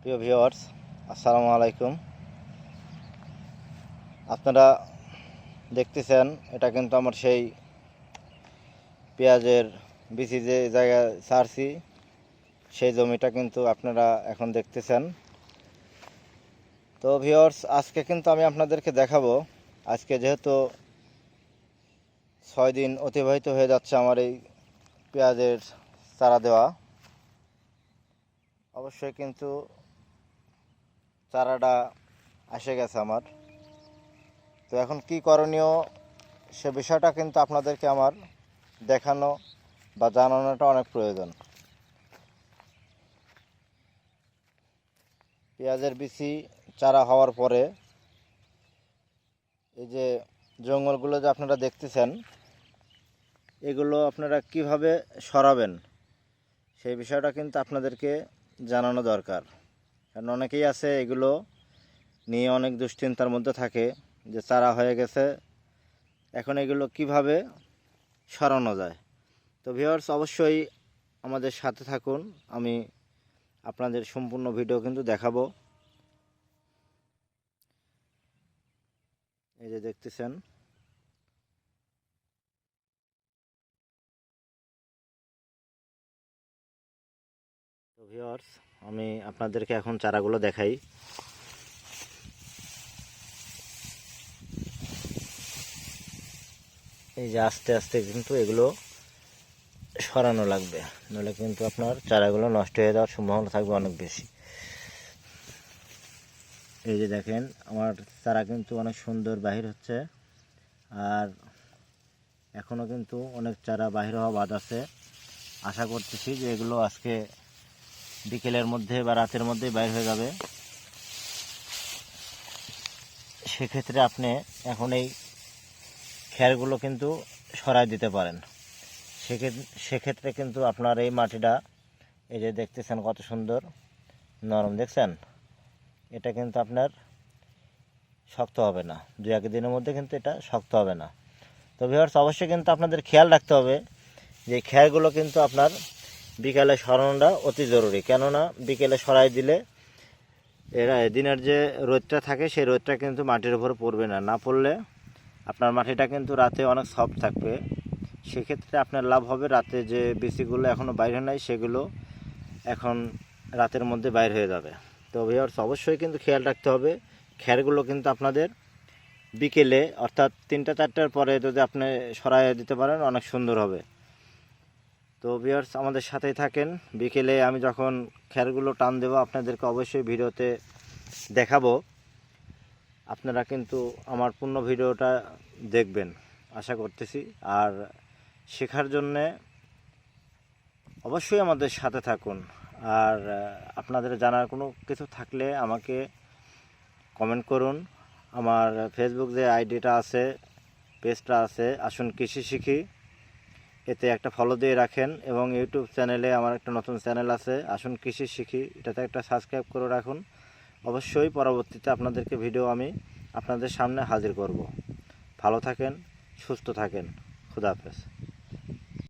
প্রিয় ভিউয়ার্স, আসসালামু আলাইকুম। আপনারা দেখতেছেন এটা কিন্তু আমার সেই পেঁয়াজের বিচি যে জায়গায় ছাড়ছি সেই জমিটা কিন্তু আপনারা এখন দেখতেছেন। তো ভিউয়ার্স, আজকে কিন্তু আমি আপনাদেরকে দেখাবো, আজকে যেহেতু 6 দিন অতিবাহিত হয়ে যাচ্ছে আমার এই পেঁয়াজের চারা দেওয়া, অবশ্যই কিন্তু চারাটা এসে গেছে আমার। তো এখন কি করণীয় সে বিষয়টা কিন্তু আপনাদেরকে আমার দেখানো বা জানানোটা অনেক প্রয়োজন। পেঁয়াজের বিচি চারা হওয়ার পরে এই যে জঙ্গলগুলো যে আপনারা দেখতেছেন, এগুলো আপনারা কিভাবে সরাবেন সেই বিষয়টা কিন্তু আপনাদেরকে জানানো দরকার। কারণ অনেকেই আছে এগুলো নিয়ে অনেক দুশ্চিন্তার মধ্যে থাকে যে চারা হয়ে গেছে, এখন এগুলো কিভাবে সরানো যায়। তো ভিউয়ার্স, অবশ্যই আমাদের সাথে থাকুন, আমি আপনাদের সম্পূর্ণ ভিডিও কিন্তু দেখাবো। এই যে দেখতেছেন, তো ভিউয়ার্স, আমি আপনাদেরকে এখন চারাগুলো দেখাই। এই যে আস্তে আস্তে কিন্তু এগুলো সরানো লাগবে, নইলে কিন্তু আপনার চারাগুলো নষ্ট হয়ে যাওয়ার সম্ভাবনা থাকবে অনেক বেশি। এই যে দেখেন, আমার চারা কিন্তু অনেক সুন্দর বাহির হচ্ছে, আর এখনও কিন্তু অনেক চারা বাহির হওয়া বাদ আছে। আশা করতেছি যে এগুলো আজকে বিকেলের মধ্যে বা রাতের মধ্যে বাইর হয়ে যাবে। সেক্ষেত্রে আপনি এখন এই খ্যারগুলো কিন্তু সরাই দিতে পারেন। সেক্ষেত্রে কিন্তু আপনার এই মাটিটা, এই যে দেখতেছেন কত সুন্দর নরম, দেখছেন, এটা কিন্তু আপনার শক্ত হবে না, 2-1 দিনের মধ্যে কিন্তু এটা শক্ত হবে না। তো ভিউয়ার্স, অবশ্যই কিন্তু আপনাদের খেয়াল রাখতে হবে যে খ্যারগুলো কিন্তু আপনার বিকেলে সরানোটা অতি জরুরি। কেননা বিকেলে সরাই দিলে এরা দিনের যে রোদটা থাকে সেই রোদটা কিন্তু মাটির উপর পড়বে না, না পড়লে আপনার মাটিটা কিন্তু রাতে অনেক সফট থাকবে। সেক্ষেত্রে আপনার লাভ হবে, রাতে যে বিচিগুলো এখনও বাইরে নাই সেগুলো এখন রাতের মধ্যে বাইর হয়ে যাবে। তো ভিউয়ার্স, অবশ্যই কিন্তু খেয়াল রাখতে হবে, খ্যারগুলো কিন্তু আপনাদের বিকেলে অর্থাৎ 3-4টার পরে যদি আপনি সরাই দিতে পারেন অনেক সুন্দর হবে। তো ভিউয়ার্স, আমাদের সাথেই থাকেন, বিকেলে আমি যখন খ্যারগুলো টান দেবো আপনাদেরকে অবশ্যই ভিডিওতে দেখাবো। আপনারা কিন্তু আমার পূর্ণ ভিডিওটা দেখবেন আশা করতেছি, আর শেখার জন্যে অবশ্যই আমাদের সাথে থাকুন। আর আপনাদের জানার কোনো কিছু থাকলে আমাকে কমেন্ট করুন। আমার ফেসবুক যে আইডিটা আছে, পেজটা আছে, আসুন কৃষি শিখি, এতে একটা ফলো দিয়ে রাখেন। এবং ইউটিউব চ্যানেলে আমার একটা নতুন চ্যানেল আছে, আসুন কৃষি শিখি, এটাতে একটা সাবস্ক্রাইব করে রাখুন। অবশ্যই পরবর্তীতে আপনাদেরকে ভিডিও আমি আপনাদের সামনে হাজির করব। ভালো থাকেন, সুস্থ থাকেন, খুদা হাফেজ।